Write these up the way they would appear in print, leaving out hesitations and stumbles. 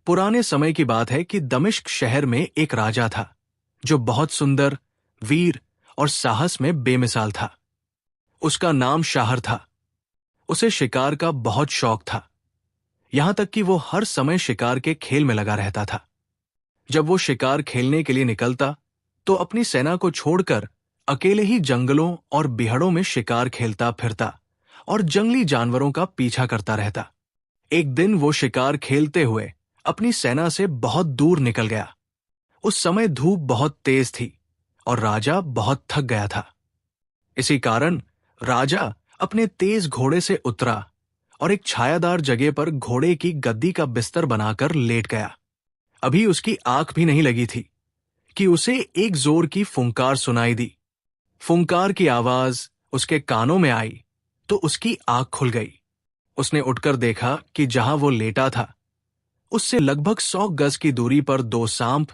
पुराने समय की बात है कि दमिश्क शहर में एक राजा था जो बहुत सुंदर, वीर और साहस में बेमिसाल था। उसका नाम शाहर था। उसे शिकार का बहुत शौक था, यहां तक कि वो हर समय शिकार के खेल में लगा रहता था। जब वो शिकार खेलने के लिए निकलता तो अपनी सेना को छोड़कर अकेले ही जंगलों और बिहड़ों में शिकार खेलता फिरता और जंगली जानवरों का पीछा करता रहता। एक दिन वो शिकार खेलते हुए अपनी सेना से बहुत दूर निकल गया। उस समय धूप बहुत तेज थी और राजा बहुत थक गया था। इसी कारण राजा अपने तेज घोड़े से उतरा और एक छायादार जगह पर घोड़े की गद्दी का बिस्तर बनाकर लेट गया। अभी उसकी आंख भी नहीं लगी थी कि उसे एक जोर की फुंकार सुनाई दी। फुंकार की आवाज उसके कानों में आई तो उसकी आंख खुल गई। उसने उठकर देखा कि जहां वो लेटा था उससे लगभग 100 गज की दूरी पर दो सांप,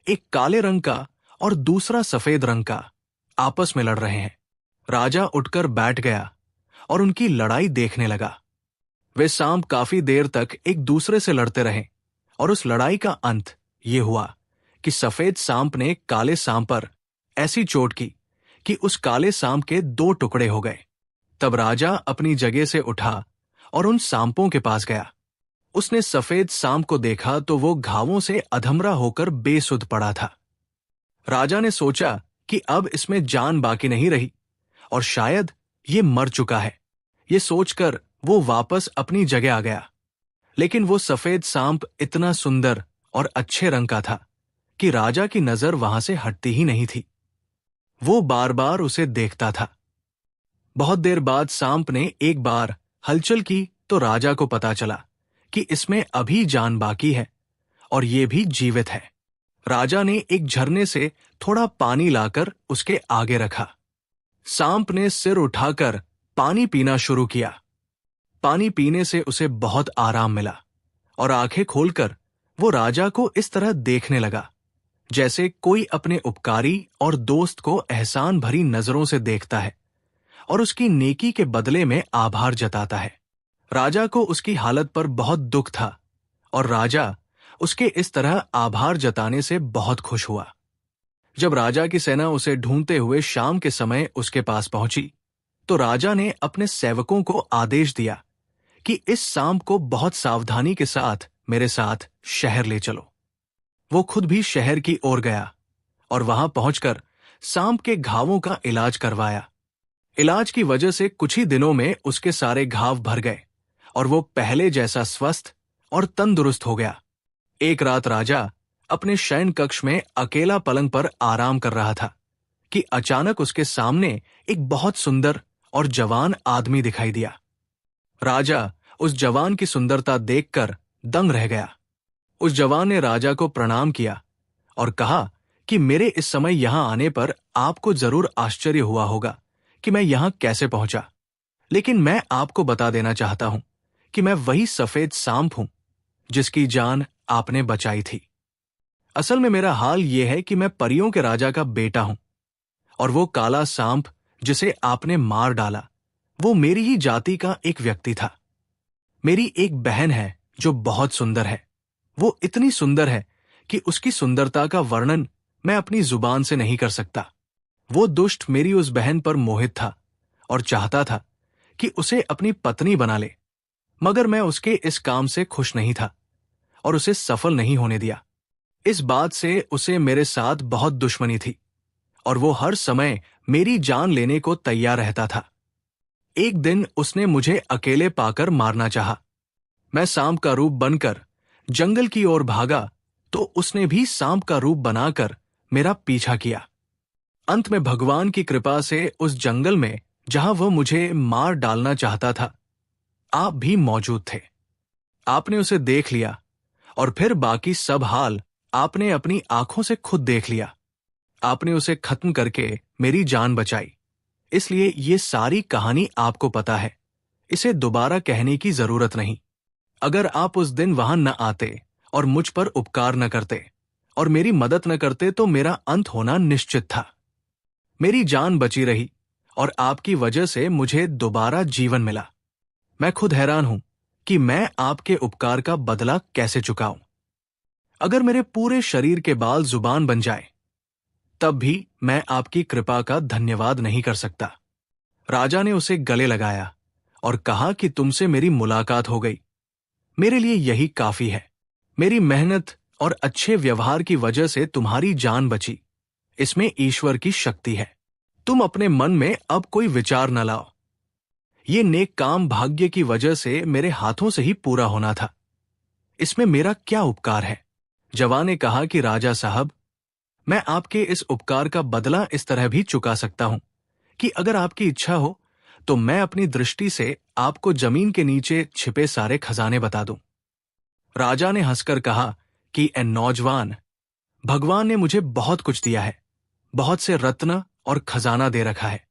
एक काले रंग का और दूसरा सफेद रंग का, आपस में लड़ रहे हैं। राजा उठकर बैठ गया और उनकी लड़ाई देखने लगा। वे सांप काफी देर तक एक दूसरे से लड़ते रहे और उस लड़ाई का अंत ये हुआ कि सफेद सांप ने काले सांप पर ऐसी चोट की कि उस काले सांप के 2 टुकड़े हो गए। तब राजा अपनी जगह से उठा और उन सांपों के पास गया। उसने सफेद सांप को देखा तो वो घावों से अधमरा होकर बेसुध पड़ा था। राजा ने सोचा कि अब इसमें जान बाकी नहीं रही और शायद ये मर चुका है। ये सोचकर वो वापस अपनी जगह आ गया। लेकिन वो सफेद सांप इतना सुंदर और अच्छे रंग का था कि राजा की नजर वहां से हटती ही नहीं थी। वो बार बार उसे देखता था। बहुत देर बाद सांप ने एक बार हलचल की तो राजा को पता चला कि इसमें अभी जान बाकी है और ये भी जीवित है। राजा ने एक झरने से थोड़ा पानी लाकर उसके आगे रखा। सांप ने सिर उठाकर पानी पीना शुरू किया। पानी पीने से उसे बहुत आराम मिला और आंखें खोलकर वो राजा को इस तरह देखने लगा जैसे कोई अपने उपकारी और दोस्त को एहसान भरी नजरों से देखता है और उसकी नेकी के बदले में आभार जताता है। राजा को उसकी हालत पर बहुत दुख था और राजा उसके इस तरह आभार जताने से बहुत खुश हुआ। जब राजा की सेना उसे ढूंढते हुए शाम के समय उसके पास पहुंची तो राजा ने अपने सेवकों को आदेश दिया कि इस सांप को बहुत सावधानी के साथ मेरे साथ शहर ले चलो। वो खुद भी शहर की ओर गया और वहां पहुंचकर सांप के घावों का इलाज करवाया। इलाज की वजह से कुछ ही दिनों में उसके सारे घाव भर गए और वो पहले जैसा स्वस्थ और तंदुरुस्त हो गया। एक रात राजा अपने शयन कक्ष में अकेला पलंग पर आराम कर रहा था कि अचानक उसके सामने एक बहुत सुंदर और जवान आदमी दिखाई दिया। राजा उस जवान की सुंदरता देखकर दंग रह गया। उस जवान ने राजा को प्रणाम किया और कहा कि मेरे इस समय यहां आने पर आपको जरूर आश्चर्य हुआ होगा कि मैं यहां कैसे पहुंचा, लेकिन मैं आपको बता देना चाहता हूं कि मैं वही सफेद सांप हूं जिसकी जान आपने बचाई थी। असल में मेरा हाल यह है कि मैं परियों के राजा का बेटा हूं और वो काला सांप जिसे आपने मार डाला वो मेरी ही जाति का एक व्यक्ति था। मेरी एक बहन है जो बहुत सुंदर है। वो इतनी सुंदर है कि उसकी सुंदरता का वर्णन मैं अपनी जुबान से नहीं कर सकता। वो दुष्ट मेरी उस बहन पर मोहित था और चाहता था कि उसे अपनी पत्नी बना ले, मगर मैं उसके इस काम से खुश नहीं था और उसे सफल नहीं होने दिया। इस बात से उसे मेरे साथ बहुत दुश्मनी थी और वो हर समय मेरी जान लेने को तैयार रहता था। एक दिन उसने मुझे अकेले पाकर मारना चाहा। मैं सांप का रूप बनकर जंगल की ओर भागा तो उसने भी सांप का रूप बनाकर मेरा पीछा किया। अंत में भगवान की कृपा से उस जंगल में जहां वह मुझे मार डालना चाहता था आप भी मौजूद थे। आपने उसे देख लिया और फिर बाकी सब हाल आपने अपनी आंखों से खुद देख लिया। आपने उसे खत्म करके मेरी जान बचाई, इसलिए ये सारी कहानी आपको पता है। इसे दोबारा कहने की जरूरत नहीं। अगर आप उस दिन वहां न आते और मुझ पर उपकार न करते और मेरी मदद न करते तो मेरा अंत होना निश्चित था। मेरी जान बची रही और आपकी वजह से मुझे दोबारा जीवन मिला। मैं खुद हैरान हूं कि मैं आपके उपकार का बदला कैसे चुकाऊं। अगर मेरे पूरे शरीर के बाल जुबान बन जाए तब भी मैं आपकी कृपा का धन्यवाद नहीं कर सकता। राजा ने उसे गले लगाया और कहा कि तुमसे मेरी मुलाकात हो गई, मेरे लिए यही काफी है। मेरी मेहनत और अच्छे व्यवहार की वजह से तुम्हारी जान बची, इसमें ईश्वर की शक्ति है। तुम अपने मन में अब कोई विचार न लाओ। ये नेक काम भाग्य की वजह से मेरे हाथों से ही पूरा होना था, इसमें मेरा क्या उपकार है। जवान ने कहा कि राजा साहब, मैं आपके इस उपकार का बदला इस तरह भी चुका सकता हूं कि अगर आपकी इच्छा हो तो मैं अपनी दृष्टि से आपको जमीन के नीचे छिपे सारे खजाने बता दूं। राजा ने हंसकर कहा कि ए नौजवान, भगवान ने मुझे बहुत कुछ दिया है, बहुत से रत्न और खजाना दे रखा है,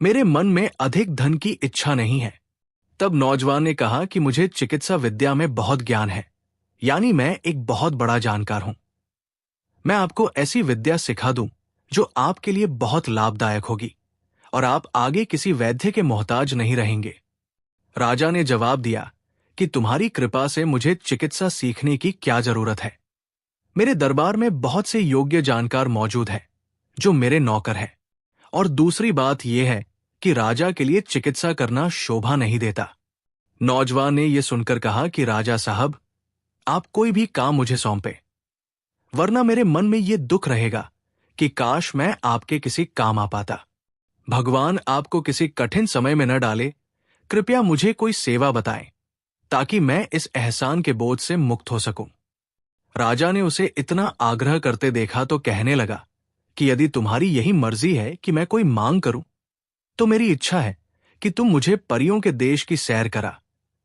मेरे मन में अधिक धन की इच्छा नहीं है। तब नौजवान ने कहा कि मुझे चिकित्सा विद्या में बहुत ज्ञान है, यानी मैं एक बहुत बड़ा जानकार हूं। मैं आपको ऐसी विद्या सिखा दूं जो आपके लिए बहुत लाभदायक होगी और आप आगे किसी वैद्य के मोहताज नहीं रहेंगे। राजा ने जवाब दिया कि तुम्हारी कृपा से मुझे चिकित्सा सीखने की क्या जरूरत है। मेरे दरबार में बहुत से योग्य जानकार मौजूद हैं जो मेरे नौकर हैं, और दूसरी बात यह है कि राजा के लिए चिकित्सा करना शोभा नहीं देता। नौजवान ने यह सुनकर कहा कि राजा साहब, आप कोई भी काम मुझे सौंपे, वरना मेरे मन में यह दुख रहेगा कि काश मैं आपके किसी काम आ पाता। भगवान आपको किसी कठिन समय में न डाले, कृपया मुझे कोई सेवा बताएं ताकि मैं इस एहसान के बोझ से मुक्त हो सकूं। राजा ने उसे इतना आग्रह करते देखा तो कहने लगा कि यदि तुम्हारी यही मर्जी है कि मैं कोई मांग करूं, तो मेरी इच्छा है कि तुम मुझे परियों के देश की सैर करा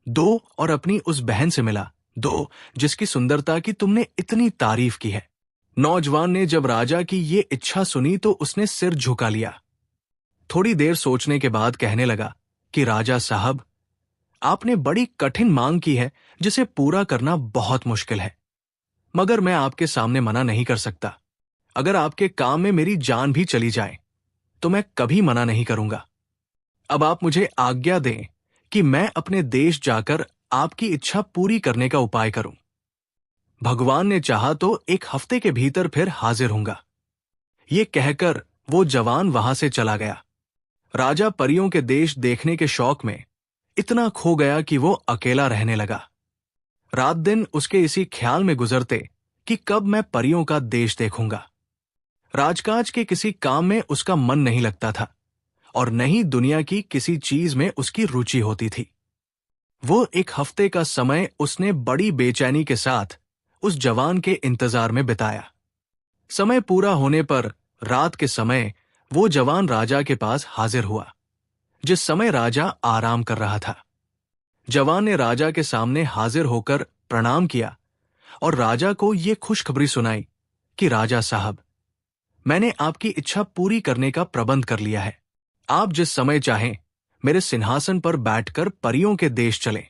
दो और अपनी उस बहन से मिला दो जिसकी सुंदरता की तुमने इतनी तारीफ की है। नौजवान ने जब राजा की ये इच्छा सुनी तो उसने सिर झुका लिया। थोड़ी देर सोचने के बाद कहने लगा कि राजा साहब, आपने बड़ी कठिन मांग की है जिसे पूरा करना बहुत मुश्किल है, मगर मैं आपके सामने मना नहीं कर सकता। अगर आपके काम में मेरी जान भी चली जाए तो मैं कभी मना नहीं करूंगा। अब आप मुझे आज्ञा दें कि मैं अपने देश जाकर आपकी इच्छा पूरी करने का उपाय करूं। भगवान ने चाहा तो एक हफ्ते के भीतर फिर हाजिर होऊंगा। ये कहकर वो जवान वहां से चला गया। राजा परियों के देश देखने के शौक में इतना खो गया कि वो अकेला रहने लगा। रात दिन उसके इसी ख्याल में गुजरते कि कब मैं परियों का देश देखूंगा। राजकाज के किसी काम में उसका मन नहीं लगता था और न ही दुनिया की किसी चीज में उसकी रुचि होती थी। वो एक हफ्ते का समय उसने बड़ी बेचैनी के साथ उस जवान के इंतजार में बिताया। समय पूरा होने पर रात के समय वो जवान राजा के पास हाजिर हुआ, जिस समय राजा आराम कर रहा था। जवान ने राजा के सामने हाजिर होकर प्रणाम किया और राजा को ये खुशखबरी सुनाई कि राजा साहब, मैंने आपकी इच्छा पूरी करने का प्रबंध कर लिया है। आप जिस समय चाहें मेरे सिंहासन पर बैठकर परियों के देश चलें।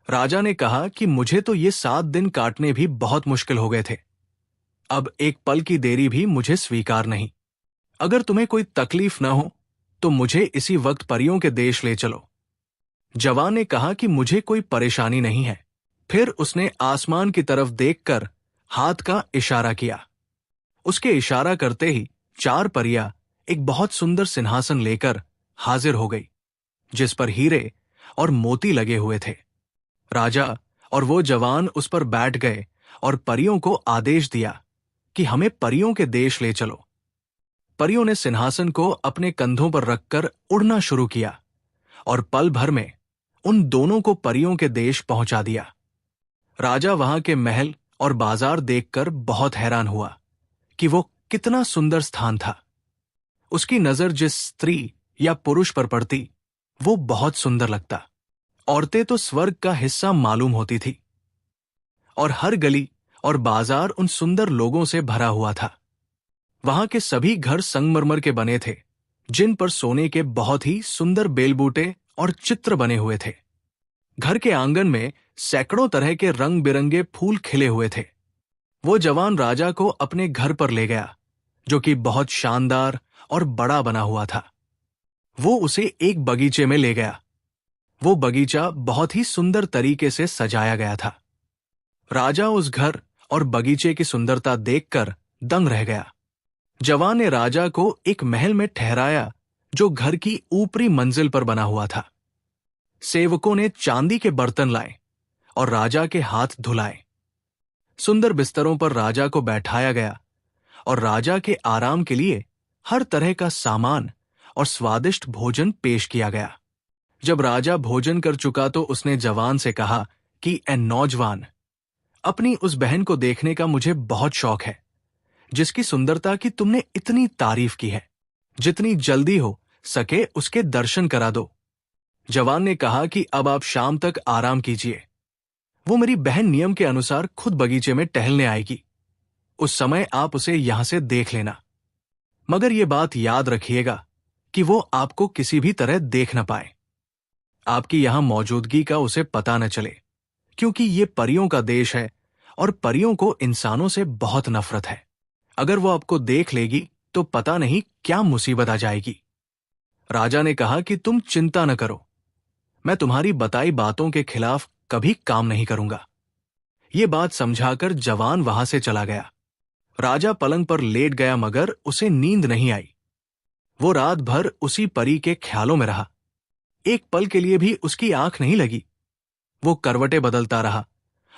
राजा ने कहा कि मुझे तो ये 7 दिन काटने भी बहुत मुश्किल हो गए थे, अब एक पल की देरी भी मुझे स्वीकार नहीं। अगर तुम्हें कोई तकलीफ न हो तो मुझे इसी वक्त परियों के देश ले चलो। जवान ने कहा कि मुझे कोई परेशानी नहीं है। फिर उसने आसमान की तरफ देखकर हाथ का इशारा किया। उसके इशारा करते ही 4 परियां एक बहुत सुंदर सिंहासन लेकर हाजिर हो गई, जिस पर हीरे और मोती लगे हुए थे। राजा और वो जवान उस पर बैठ गए और परियों को आदेश दिया कि हमें परियों के देश ले चलो। परियों ने सिंहासन को अपने कंधों पर रखकर उड़ना शुरू किया और पल भर में उन दोनों को परियों के देश पहुंचा दिया। राजा वहां के महल और बाजार देखकर बहुत हैरान हुआ कि वो कितना सुंदर स्थान था। उसकी नजर जिस स्त्री या पुरुष पर पड़ती वो बहुत सुंदर लगता। औरतें तो स्वर्ग का हिस्सा मालूम होती थी और हर गली और बाजार उन सुंदर लोगों से भरा हुआ था। वहां के सभी घर संगमरमर के बने थे, जिन पर सोने के बहुत ही सुंदर बेलबूटे और चित्र बने हुए थे। घर के आंगन में सैकड़ों तरह के रंग बिरंगे फूल खिले हुए थे। वो जवान राजा को अपने घर पर ले गया, जो कि बहुत शानदार और बड़ा बना हुआ था। वो उसे एक बगीचे में ले गया। वो बगीचा बहुत ही सुंदर तरीके से सजाया गया था। राजा उस घर और बगीचे की सुंदरता देखकर दंग रह गया। जवान ने राजा को एक महल में ठहराया जो घर की ऊपरी मंजिल पर बना हुआ था। सेवकों ने चांदी के बर्तन लाए और राजा के हाथ धुलाए। सुंदर बिस्तरों पर राजा को बैठाया गया और राजा के आराम के लिए हर तरह का सामान और स्वादिष्ट भोजन पेश किया गया। जब राजा भोजन कर चुका तो उसने जवान से कहा कि ए नौजवान, अपनी उस बहन को देखने का मुझे बहुत शौक है जिसकी सुंदरता की तुमने इतनी तारीफ की है। जितनी जल्दी हो सके उसके दर्शन करा दो। जवान ने कहा कि अब आप शाम तक आराम कीजिए। वो मेरी बहन नियम के अनुसार खुद बगीचे में टहलने आएगी। उस समय आप उसे यहां से देख लेना, मगर ये बात याद रखिएगा कि वो आपको किसी भी तरह देख न पाए। आपकी यहां मौजूदगी का उसे पता न चले, क्योंकि ये परियों का देश है और परियों को इंसानों से बहुत नफरत है। अगर वो आपको देख लेगी तो पता नहीं क्या मुसीबत आ जाएगी। राजा ने कहा कि तुम चिंता न करो, मैं तुम्हारी बताई बातों के खिलाफ कभी काम नहीं करूंगा। ये बात समझाकर जवान वहां से चला गया। राजा पलंग पर लेट गया मगर उसे नींद नहीं आई। वो रात भर उसी परी के ख्यालों में रहा। एक पल के लिए भी उसकी आंख नहीं लगी। वो करवटें बदलता रहा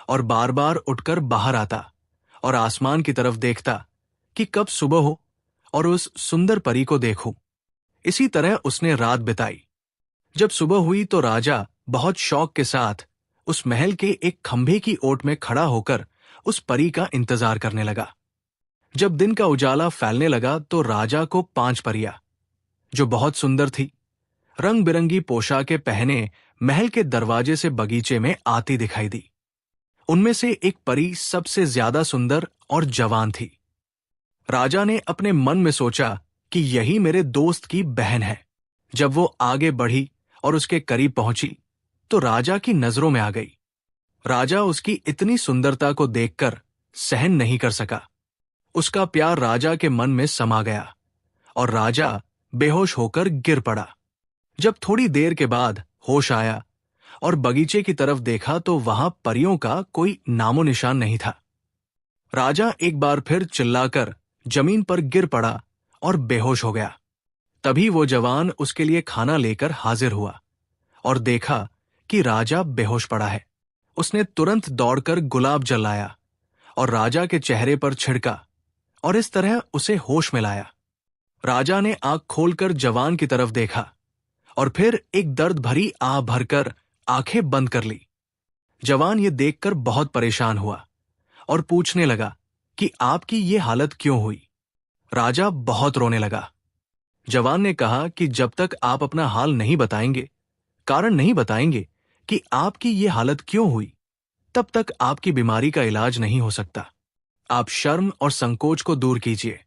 और बार बार उठकर बाहर आता और आसमान की तरफ देखता कि कब सुबह हो और उस सुंदर परी को देखूं। इसी तरह उसने रात बिताई। जब सुबह हुई तो राजा बहुत शौक के साथ उस महल के एक खंभे की ओट में खड़ा होकर उस परी का इंतजार करने लगा। जब दिन का उजाला फैलने लगा तो राजा को 5 परियां, जो बहुत सुंदर थी, रंग बिरंगी पोशाकें पहने महल के दरवाजे से बगीचे में आती दिखाई दी। उनमें से एक परी सबसे ज्यादा सुंदर और जवान थी। राजा ने अपने मन में सोचा कि यही मेरे दोस्त की बहन है। जब वो आगे बढ़ी और उसके करीब पहुंची तो राजा की नजरों में आ गई। राजा उसकी इतनी सुंदरता को देखकर सहन नहीं कर सका। उसका प्यार राजा के मन में समा गया और राजा बेहोश होकर गिर पड़ा। जब थोड़ी देर के बाद होश आया और बगीचे की तरफ देखा तो वहां परियों का कोई नामो निशान नहीं था। राजा एक बार फिर चिल्लाकर जमीन पर गिर पड़ा और बेहोश हो गया। तभी वो जवान उसके लिए खाना लेकर हाजिर हुआ और देखा कि राजा बेहोश पड़ा है। उसने तुरंत दौड़कर गुलाब जल लाया और राजा के चेहरे पर छिड़का और इस तरह उसे होश में लाया। राजा ने आंख खोलकर जवान की तरफ देखा और फिर एक दर्द भरी आह भरकर आंखें बंद कर ली। जवान ये देखकर बहुत परेशान हुआ और पूछने लगा कि आपकी ये हालत क्यों हुई। राजा बहुत रोने लगा। जवान ने कहा कि जब तक आप अपना हाल नहीं बताएंगे, कारण नहीं बताएंगे कि आपकी ये हालत क्यों हुई, तब तक आपकी बीमारी का इलाज नहीं हो सकता। आप शर्म और संकोच को दूर कीजिए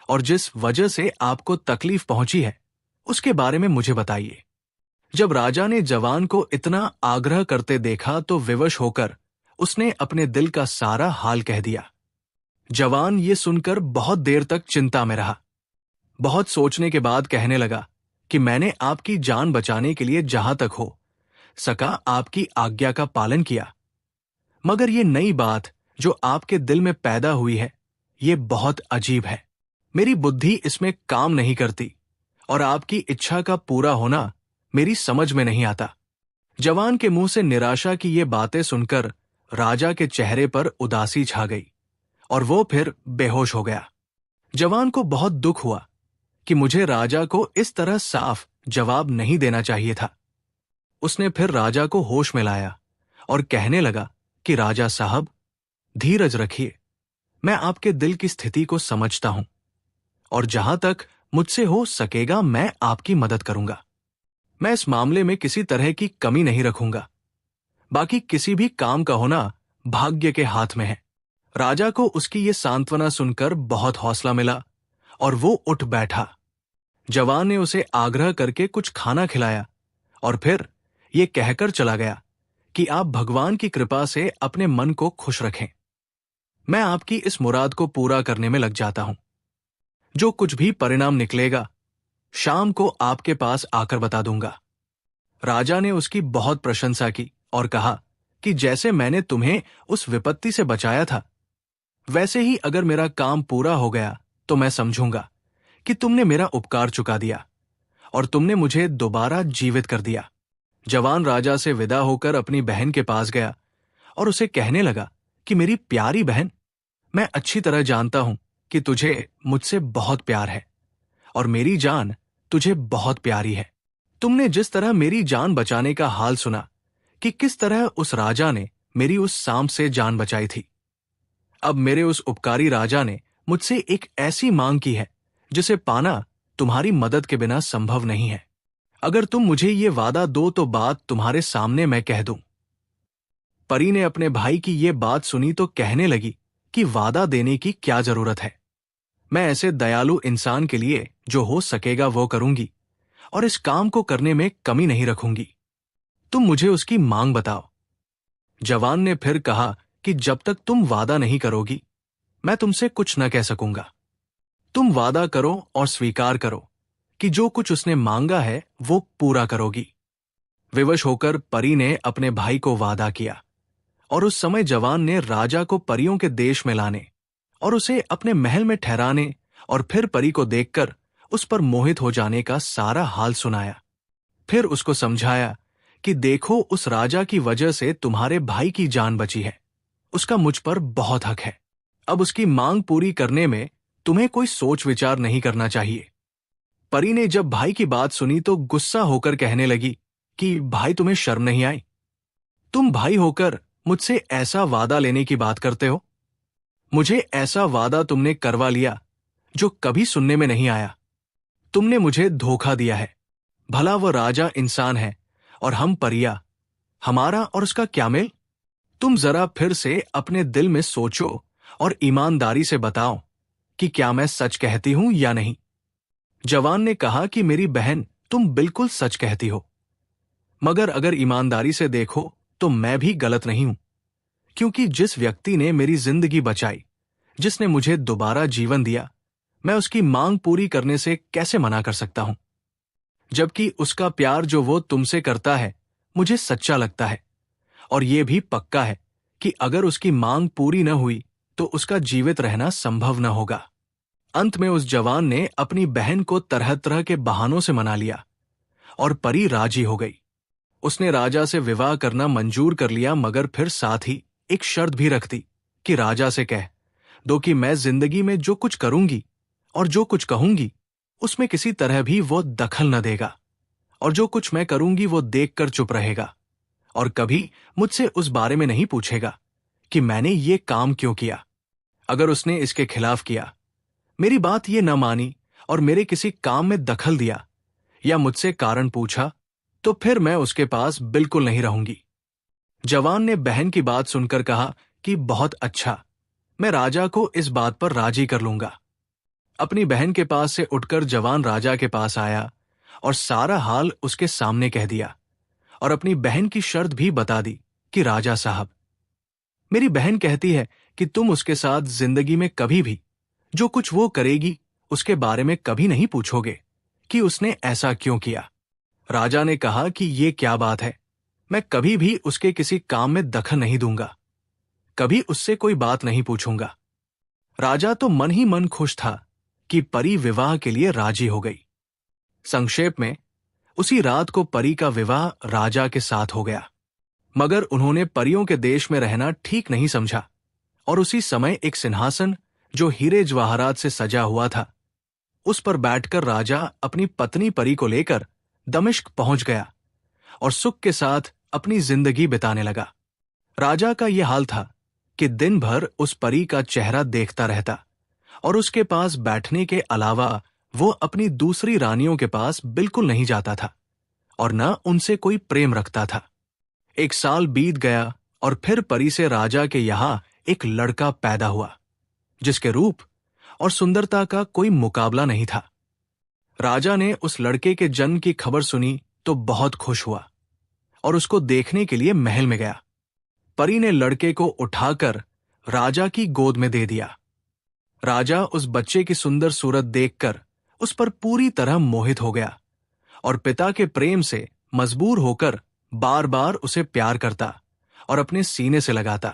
और जिस वजह से आपको तकलीफ पहुंची है उसके बारे में मुझे बताइए। जब राजा ने जवान को इतना आग्रह करते देखा तो विवश होकर उसने अपने दिल का सारा हाल कह दिया। जवान ये सुनकर बहुत देर तक चिंता में रहा। बहुत सोचने के बाद कहने लगा कि मैंने आपकी जान बचाने के लिए जहां तक हो सका आपकी आज्ञा का पालन किया, मगर ये नई बात जो आपके दिल में पैदा हुई है ये बहुत अजीब है। मेरी बुद्धि इसमें काम नहीं करती और आपकी इच्छा का पूरा होना मेरी समझ में नहीं आता। जवान के मुंह से निराशा की ये बातें सुनकर राजा के चेहरे पर उदासी छा गई और वो फिर बेहोश हो गया। जवान को बहुत दुख हुआ कि मुझे राजा को इस तरह साफ जवाब नहीं देना चाहिए था। उसने फिर राजा को होश में लाया और कहने लगा कि राजा साहब, धीरज रखिए, मैं आपके दिल की स्थिति को समझता हूं और जहां तक मुझसे हो सकेगा मैं आपकी मदद करूंगा। मैं इस मामले में किसी तरह की कमी नहीं रखूंगा। बाकी किसी भी काम का होना भाग्य के हाथ में है। राजा को उसकी ये सांत्वना सुनकर बहुत हौसला मिला और वो उठ बैठा। जवान ने उसे आग्रह करके कुछ खाना खिलाया और फिर ये कहकर चला गया कि आप भगवान की कृपा से अपने मन को खुश रखें। मैं आपकी इस मुराद को पूरा करने में लग जाता हूं। जो कुछ भी परिणाम निकलेगा शाम को आपके पास आकर बता दूंगा। राजा ने उसकी बहुत प्रशंसा की और कहा कि जैसे मैंने तुम्हें उस विपत्ति से बचाया था, वैसे ही अगर मेरा काम पूरा हो गया तो मैं समझूंगा कि तुमने मेरा उपकार चुका दिया और तुमने मुझे दोबारा जीवित कर दिया। जवान राजा से विदा होकर अपनी बहन के पास गया और उसे कहने लगा कि मेरी प्यारी बहन, मैं अच्छी तरह जानता हूं कि तुझे मुझसे बहुत प्यार है और मेरी जान तुझे बहुत प्यारी है। तुमने जिस तरह मेरी जान बचाने का हाल सुना कि किस तरह उस राजा ने मेरी उस सांप से जान बचाई थी। अब मेरे उस उपकारी राजा ने मुझसे एक ऐसी मांग की है जिसे पाना तुम्हारी मदद के बिना संभव नहीं है। अगर तुम मुझे ये वादा दो तो बात तुम्हारे सामने मैं कह दूं। परी ने अपने भाई की ये बात सुनी तो कहने लगी कि वादा देने की क्या जरूरत है। मैं ऐसे दयालु इंसान के लिए जो हो सकेगा वो करूंगी और इस काम को करने में कमी नहीं रखूंगी। तुम मुझे उसकी मांग बताओ। जवान ने फिर कहा कि जब तक तुम वादा नहीं करोगी मैं तुमसे कुछ न कह सकूंगा। तुम वादा करो और स्वीकार करो कि जो कुछ उसने मांगा है वो पूरा करोगी। विवश होकर परी ने अपने भाई को वादा किया और उस समय जवान ने राजा को परियों के देश में लाने और उसे अपने महल में ठहराने और फिर परी को देखकर उस पर मोहित हो जाने का सारा हाल सुनाया। फिर उसको समझाया कि देखो, उस राजा की वजह से तुम्हारे भाई की जान बची है, उसका मुझ पर बहुत हक है। अब उसकी मांग पूरी करने में तुम्हें कोई सोच विचार नहीं करना चाहिए। परी ने जब भाई की बात सुनी तो गुस्सा होकर कहने लगी कि भाई, तुम्हें शर्म नहीं आई? तुम भाई होकर मुझसे ऐसा वादा लेने की बात करते हो? मुझे ऐसा वादा तुमने करवा लिया जो कभी सुनने में नहीं आया। तुमने मुझे धोखा दिया है। भला वह राजा इंसान है और हम परिया, हमारा और उसका क्या मेल? तुम जरा फिर से अपने दिल में सोचो और ईमानदारी से बताओ कि क्या मैं सच कहती हूं या नहीं। जवान ने कहा कि मेरी बहन, तुम बिल्कुल सच कहती हो, मगर अगर ईमानदारी से देखो तो मैं भी गलत नहीं हूं, क्योंकि जिस व्यक्ति ने मेरी जिंदगी बचाई, जिसने मुझे दोबारा जीवन दिया, मैं उसकी मांग पूरी करने से कैसे मना कर सकता हूं? जबकि उसका प्यार जो वो तुमसे करता है मुझे सच्चा लगता है और ये भी पक्का है कि अगर उसकी मांग पूरी न हुई तो उसका जीवित रहना संभव न होगा। अंत में उस जवान ने अपनी बहन को तरह तरह के बहानों से मना लिया और परी राजी हो गई। उसने राजा से विवाह करना मंजूर कर लिया, मगर फिर साथ ही एक शर्त भी रख दी कि राजा से कह दो कि मैं जिंदगी में जो कुछ करूंगी और जो कुछ कहूंगी उसमें किसी तरह भी वो दखल न देगा और जो कुछ मैं करूंगी वो देखकर चुप रहेगा और कभी मुझसे उस बारे में नहीं पूछेगा कि मैंने ये काम क्यों किया। अगर उसने इसके खिलाफ किया, मेरी बात ये न मानी और मेरे किसी काम में दखल दिया या मुझसे कारण पूछा, तो फिर मैं उसके पास बिल्कुल नहीं रहूंगी। जवान ने बहन की बात सुनकर कहा कि बहुत अच्छा, मैं राजा को इस बात पर राजी कर लूंगा। अपनी बहन के पास से उठकर जवान राजा के पास आया और सारा हाल उसके सामने कह दिया और अपनी बहन की शर्त भी बता दी कि राजा साहब, मेरी बहन कहती है कि तुम उसके साथ जिंदगी में कभी भी जो कुछ वो करेगी उसके बारे में कभी नहीं पूछोगे कि उसने ऐसा क्यों किया। राजा ने कहा कि ये क्या बात है, मैं कभी भी उसके किसी काम में दखल नहीं दूंगा, कभी उससे कोई बात नहीं पूछूंगा। राजा तो मन ही मन खुश था कि परी विवाह के लिए राजी हो गई। संक्षेप में, उसी रात को परी का विवाह राजा के साथ हो गया, मगर उन्होंने परियों के देश में रहना ठीक नहीं समझा और उसी समय एक सिंहासन जो हीरे जवाहरात से सजा हुआ था, उस पर बैठकर राजा अपनी पत्नी परी को लेकर दमिश्क पहुंच गया और सुख के साथ अपनी जिंदगी बिताने लगा। राजा का यह हाल था कि दिन भर उस परी का चेहरा देखता रहता और उसके पास बैठने के अलावा वो अपनी दूसरी रानियों के पास बिल्कुल नहीं जाता था और न उनसे कोई प्रेम रखता था। एक साल बीत गया और फिर परी से राजा के यहां एक लड़का पैदा हुआ जिसके रूप और सुंदरता का कोई मुकाबला नहीं था। राजा ने उस लड़के के जन्म की खबर सुनी तो बहुत खुश हुआ और उसको देखने के लिए महल में गया। परी ने लड़के को उठाकर राजा की गोद में दे दिया। राजा उस बच्चे की सुंदर सूरत देखकर उस पर पूरी तरह मोहित हो गया और पिता के प्रेम से मजबूर होकर बार बार उसे प्यार करता और अपने सीने से लगाता।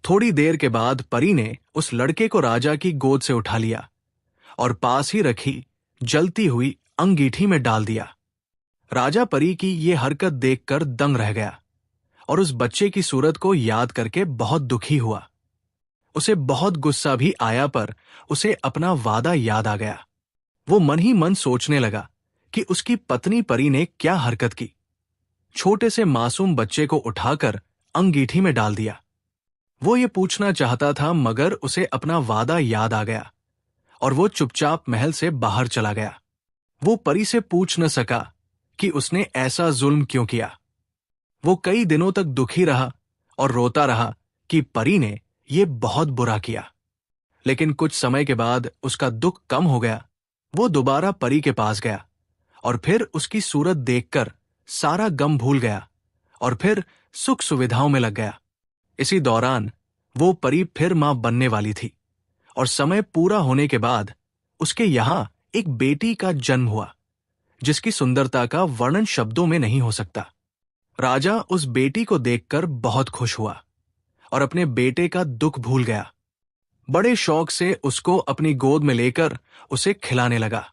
थोड़ी देर के बाद परी ने उस लड़के को राजा की गोद से उठा लिया और पास ही रखी जलती हुई अंगीठी में डाल दिया। राजा परी की ये हरकत देखकर दंग रह गया और उस बच्चे की सूरत को याद करके बहुत दुखी हुआ। उसे बहुत गुस्सा भी आया, पर उसे अपना वादा याद आ गया। वो मन ही मन सोचने लगा कि उसकी पत्नी परी ने क्या हरकत की। छोटे से मासूम बच्चे को उठाकर अंगीठी में डाल दिया। वो ये पूछना चाहता था, मगर उसे अपना वादा याद आ गया और वो चुपचाप महल से बाहर चला गया। वो परी से पूछ न सका कि उसने ऐसा जुल्म क्यों किया। वो कई दिनों तक दुखी रहा और रोता रहा कि परी ने ये बहुत बुरा किया। लेकिन कुछ समय के बाद उसका दुख कम हो गया। वो दोबारा परी के पास गया और फिर उसकी सूरत देखकर सारा गम भूल गया और फिर सुख सुविधाओं में लग गया। इसी दौरान वो परी फिर मां बनने वाली थी और समय पूरा होने के बाद उसके यहां एक बेटी का जन्म हुआ, जिसकी सुंदरता का वर्णन शब्दों में नहीं हो सकता। राजा उस बेटी को देखकर बहुत खुश हुआ और अपने बेटे का दुख भूल गया। बड़े शौक से उसको अपनी गोद में लेकर उसे खिलाने लगा।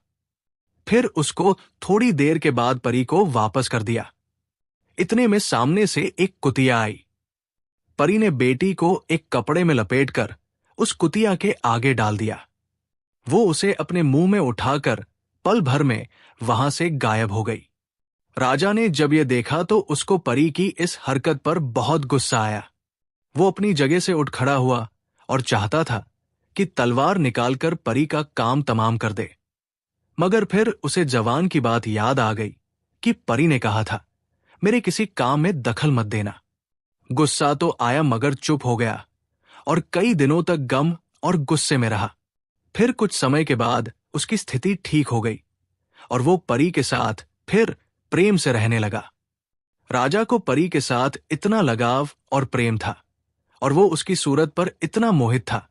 फिर उसको थोड़ी देर के बाद परी को वापस कर दिया। इतने में सामने से एक कुतिया आई। परी ने बेटी को एक कपड़े में लपेटकर उस कुतिया के आगे डाल दिया। वो उसे अपने मुंह में उठाकर पल भर में वहां से गायब हो गई। राजा ने जब यह देखा तो उसको परी की इस हरकत पर बहुत गुस्सा आया। वो अपनी जगह से उठ खड़ा हुआ और चाहता था कि तलवार निकालकर परी का काम तमाम कर दे, मगर फिर उसे जवान की बात याद आ गई कि परी ने कहा था, मेरे किसी काम में दखल मत देना। गुस्सा तो आया मगर चुप हो गया और कई दिनों तक गम और गुस्से में रहा। फिर कुछ समय के बाद उसकी स्थिति ठीक हो गई और वो परी के साथ फिर प्रेम से रहने लगा। राजा को परी के साथ इतना लगाव और प्रेम था और वो उसकी सूरत पर इतना मोहित था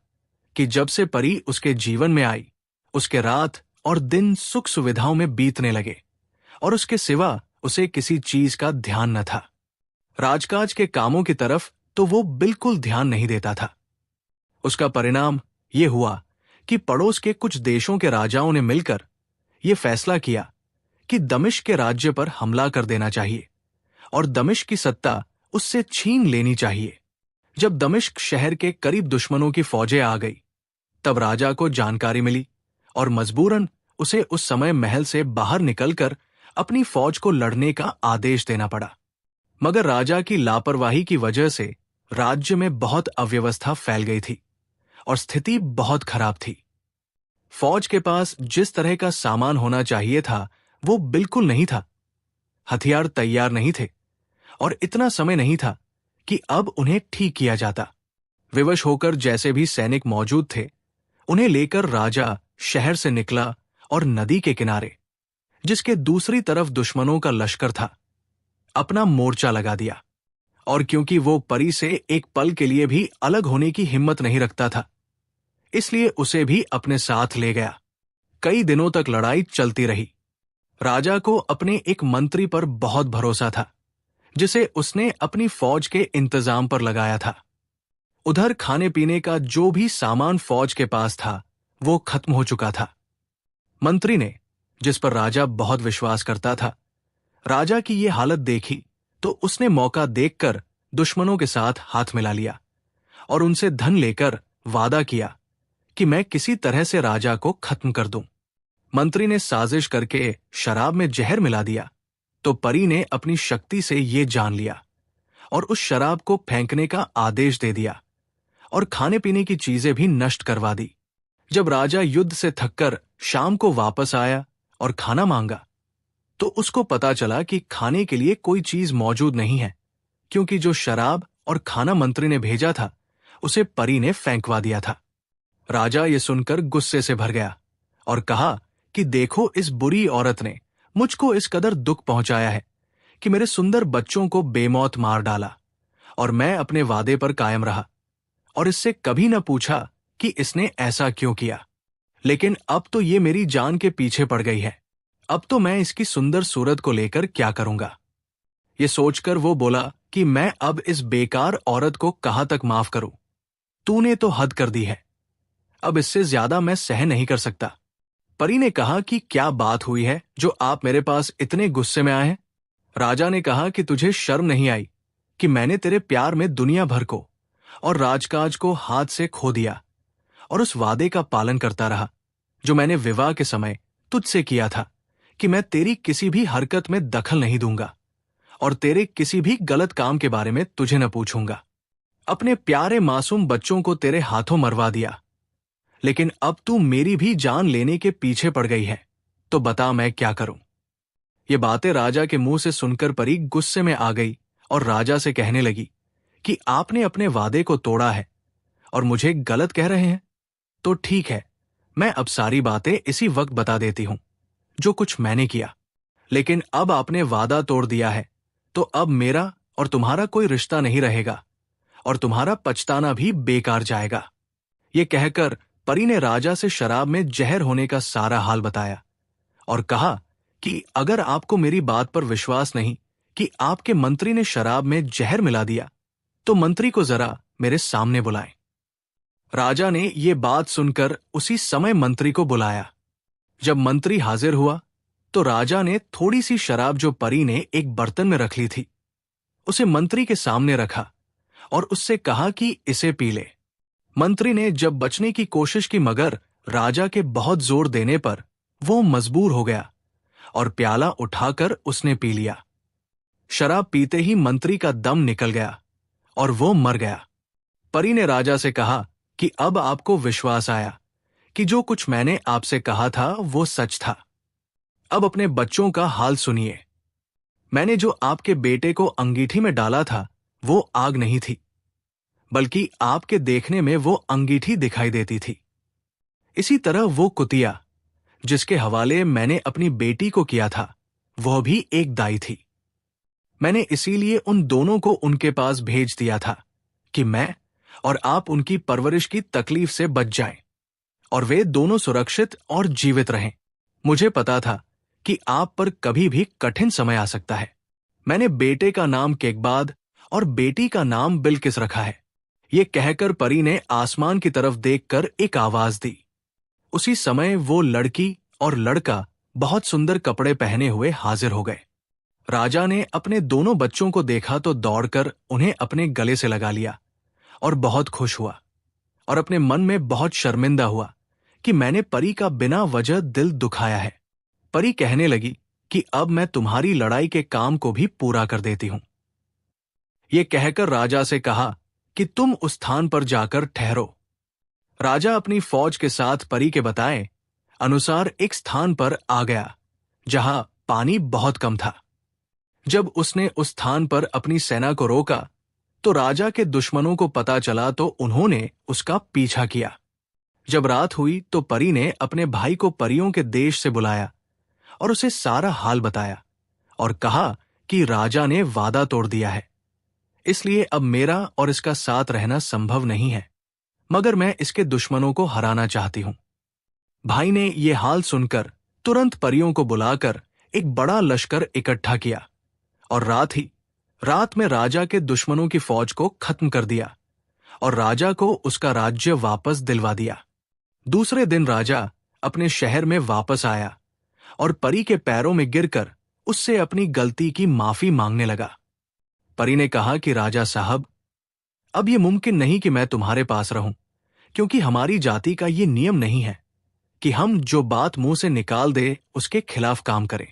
कि जब से परी उसके जीवन में आई, उसके रात और दिन सुख सुविधाओं में बीतने लगे और उसके सिवा उसे किसी चीज का ध्यान न था। राजकाज के कामों की तरफ तो वो बिल्कुल ध्यान नहीं देता था। उसका परिणाम ये हुआ कि पड़ोस के कुछ देशों के राजाओं ने मिलकर ये फैसला किया कि दमिश्क के राज्य पर हमला कर देना चाहिए और दमिश्क की सत्ता उससे छीन लेनी चाहिए। जब दमिश्क शहर के करीब दुश्मनों की फौजें आ गई, तब राजा को जानकारी मिली और मजबूरन उसे उस समय महल से बाहर निकलकर अपनी फौज को लड़ने का आदेश देना पड़ा। मगर राजा की लापरवाही की वजह से राज्य में बहुत अव्यवस्था फैल गई थी और स्थिति बहुत खराब थी। फौज के पास जिस तरह का सामान होना चाहिए था वो बिल्कुल नहीं था। हथियार तैयार नहीं थे और इतना समय नहीं था कि अब उन्हें ठीक किया जाता। विवश होकर जैसे भी सैनिक मौजूद थे, उन्हें लेकर राजा शहर से निकला और नदी के किनारे, जिसके दूसरी तरफ दुश्मनों का लश्कर था, अपना मोर्चा लगा दिया। और क्योंकि वो परी से एक पल के लिए भी अलग होने की हिम्मत नहीं रखता था, इसलिए उसे भी अपने साथ ले गया। कई दिनों तक लड़ाई चलती रही। राजा को अपने एक मंत्री पर बहुत भरोसा था, जिसे उसने अपनी फौज के इंतजाम पर लगाया था। उधर खाने पीने का जो भी सामान फौज के पास था वो खत्म हो चुका था। मंत्री ने, जिस पर राजा बहुत विश्वास करता था, राजा की ये हालत देखी तो उसने मौका देखकर दुश्मनों के साथ हाथ मिला लिया और उनसे धन लेकर वादा किया कि मैं किसी तरह से राजा को खत्म कर दूं। मंत्री ने साजिश करके शराब में जहर मिला दिया तो परी ने अपनी शक्ति से ये जान लिया और उस शराब को फेंकने का आदेश दे दिया और खाने पीने की चीजें भी नष्ट करवा दी। जब राजा युद्ध से थककर शाम को वापस आया और खाना मांगा तो उसको पता चला कि खाने के लिए कोई चीज मौजूद नहीं है, क्योंकि जो शराब और खाना मंत्री ने भेजा था उसे परी ने फेंकवा दिया था। राजा ये सुनकर गुस्से से भर गया और कहा कि देखो, इस बुरी औरत ने मुझको इस कदर दुख पहुंचाया है कि मेरे सुंदर बच्चों को बेमौत मार डाला और मैं अपने वादे पर कायम रहा और इससे कभी न पूछा कि इसने ऐसा क्यों किया। लेकिन अब तो ये मेरी जान के पीछे पड़ गई है। अब तो मैं इसकी सुंदर सूरत को लेकर क्या करूंगा। ये सोचकर वो बोला कि मैं अब इस बेकार औरत को कहां तक माफ करूं। तूने तो हद कर दी है। अब इससे ज्यादा मैं सहन नहीं कर सकता। परी ने कहा कि क्या बात हुई है जो आप मेरे पास इतने गुस्से में आए हैं? राजा ने कहा कि तुझे शर्म नहीं आई कि मैंने तेरे प्यार में दुनिया भर को और राजकाज को हाथ से खो दिया और उस वादे का पालन करता रहा जो मैंने विवाह के समय तुझसे किया था कि मैं तेरी किसी भी हरकत में दखल नहीं दूंगा और तेरे किसी भी गलत काम के बारे में तुझे न पूछूंगा। अपने प्यारे मासूम बच्चों को तेरे हाथों मरवा दिया, लेकिन अब तू मेरी भी जान लेने के पीछे पड़ गई है, तो बता मैं क्या करूं? ये बातें राजा के मुंह से सुनकर परी गुस्से में आ गई और राजा से कहने लगी कि आपने अपने वादे को तोड़ा है और मुझे गलत कह रहे हैं। तो ठीक है, मैं अब सारी बातें इसी वक्त बता देती हूं जो कुछ मैंने किया। लेकिन अब आपने वादा तोड़ दिया है तो अब मेरा और तुम्हारा कोई रिश्ता नहीं रहेगा और तुम्हारा पछताना भी बेकार जाएगा। ये कहकर परी ने राजा से शराब में जहर होने का सारा हाल बताया और कहा कि अगर आपको मेरी बात पर विश्वास नहीं कि आपके मंत्री ने शराब में जहर मिला दिया तो मंत्री को जरा मेरे सामने बुलाएं। राजा ने ये बात सुनकर उसी समय मंत्री को बुलाया। जब मंत्री हाजिर हुआ तो राजा ने थोड़ी सी शराब जो परी ने एक बर्तन में रख ली थी उसे मंत्री के सामने रखा और उससे कहा कि इसे पी ले। मंत्री ने जब बचने की कोशिश की मगर राजा के बहुत जोर देने पर वो मजबूर हो गया और प्याला उठाकर उसने पी लिया। शराब पीते ही मंत्री का दम निकल गया और वो मर गया। परी ने राजा से कहा कि अब आपको विश्वास आया कि जो कुछ मैंने आपसे कहा था वो सच था। अब अपने बच्चों का हाल सुनिए। मैंने जो आपके बेटे को अंगीठी में डाला था वो आग नहीं थी, बल्कि आपके देखने में वो अंगीठी दिखाई देती थी। इसी तरह वो कुतिया जिसके हवाले मैंने अपनी बेटी को किया था वह भी एक दाई थी। मैंने इसीलिए उन दोनों को उनके पास भेज दिया था कि मैं और आप उनकी परवरिश की तकलीफ से बच जाएं और वे दोनों सुरक्षित और जीवित रहें। मुझे पता था कि आप पर कभी भी कठिन समय आ सकता है। मैंने बेटे का नाम केकबाद और बेटी का नाम बिलकिस रखा है। ये कहकर परी ने आसमान की तरफ देखकर एक आवाज दी। उसी समय वो लड़की और लड़का बहुत सुंदर कपड़े पहने हुए हाजिर हो गए। राजा ने अपने दोनों बच्चों को देखा तो दौड़कर उन्हें अपने गले से लगा लिया और बहुत खुश हुआ और अपने मन में बहुत शर्मिंदा हुआ कि मैंने परी का बिना वजह दिल दुखाया है। परी कहने लगी कि अब मैं तुम्हारी लड़ाई के काम को भी पूरा कर देती हूं। ये कहकर राजा से कहा कि तुम उस स्थान पर जाकर ठहरो। राजा अपनी फौज के साथ परी के बताए अनुसार एक स्थान पर आ गया जहां पानी बहुत कम था। जब उसने उस स्थान पर अपनी सेना को रोका तो राजा के दुश्मनों को पता चला तो उन्होंने उसका पीछा किया। जब रात हुई तो परी ने अपने भाई को परियों के देश से बुलाया और उसे सारा हाल बताया और कहा कि राजा ने वादा तोड़ दिया है, इसलिए अब मेरा और इसका साथ रहना संभव नहीं है, मगर मैं इसके दुश्मनों को हराना चाहती हूं। भाई ने ये हाल सुनकर तुरंत परियों को बुलाकर एक बड़ा लश्कर इकट्ठा किया और रात में राजा के दुश्मनों की फौज को खत्म कर दिया और राजा को उसका राज्य वापस दिलवा दिया। दूसरे दिन राजा अपने शहर में वापस आया और परी के पैरों में गिरकर उससे अपनी गलती की माफी मांगने लगा। परी ने कहा कि राजा साहब, अब यह मुमकिन नहीं कि मैं तुम्हारे पास रहूं, क्योंकि हमारी जाति का ये नियम नहीं है कि हम जो बात मुंह से निकाल दे उसके खिलाफ काम करें।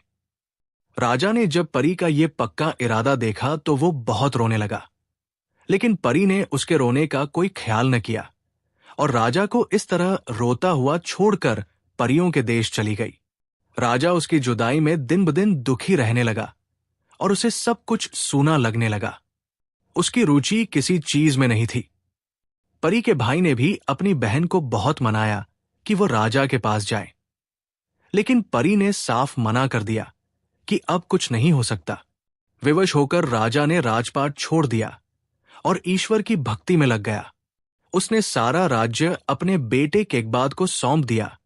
राजा ने जब परी का ये पक्का इरादा देखा तो वो बहुत रोने लगा, लेकिन परी ने उसके रोने का कोई ख्याल न किया और राजा को इस तरह रोता हुआ छोड़कर परियों के देश चली गई। राजा उसकी जुदाई में दिन ब दिन दुखी रहने लगा और उसे सब कुछ सूना लगने लगा। उसकी रुचि किसी चीज में नहीं थी। परी के भाई ने भी अपनी बहन को बहुत मनाया कि वो राजा के पास जाए, लेकिन परी ने साफ मना कर दिया कि अब कुछ नहीं हो सकता। विवश होकर राजा ने राजपाट छोड़ दिया और ईश्वर की भक्ति में लग गया। उसने सारा राज्य अपने बेटे केकबाद को सौंप दिया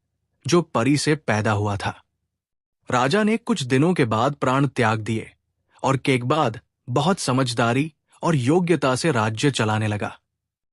जो परी से पैदा हुआ था। राजा ने कुछ दिनों के बाद प्राण त्याग दिए और केकबाद बहुत समझदारी और योग्यता से राज्य चलाने लगा।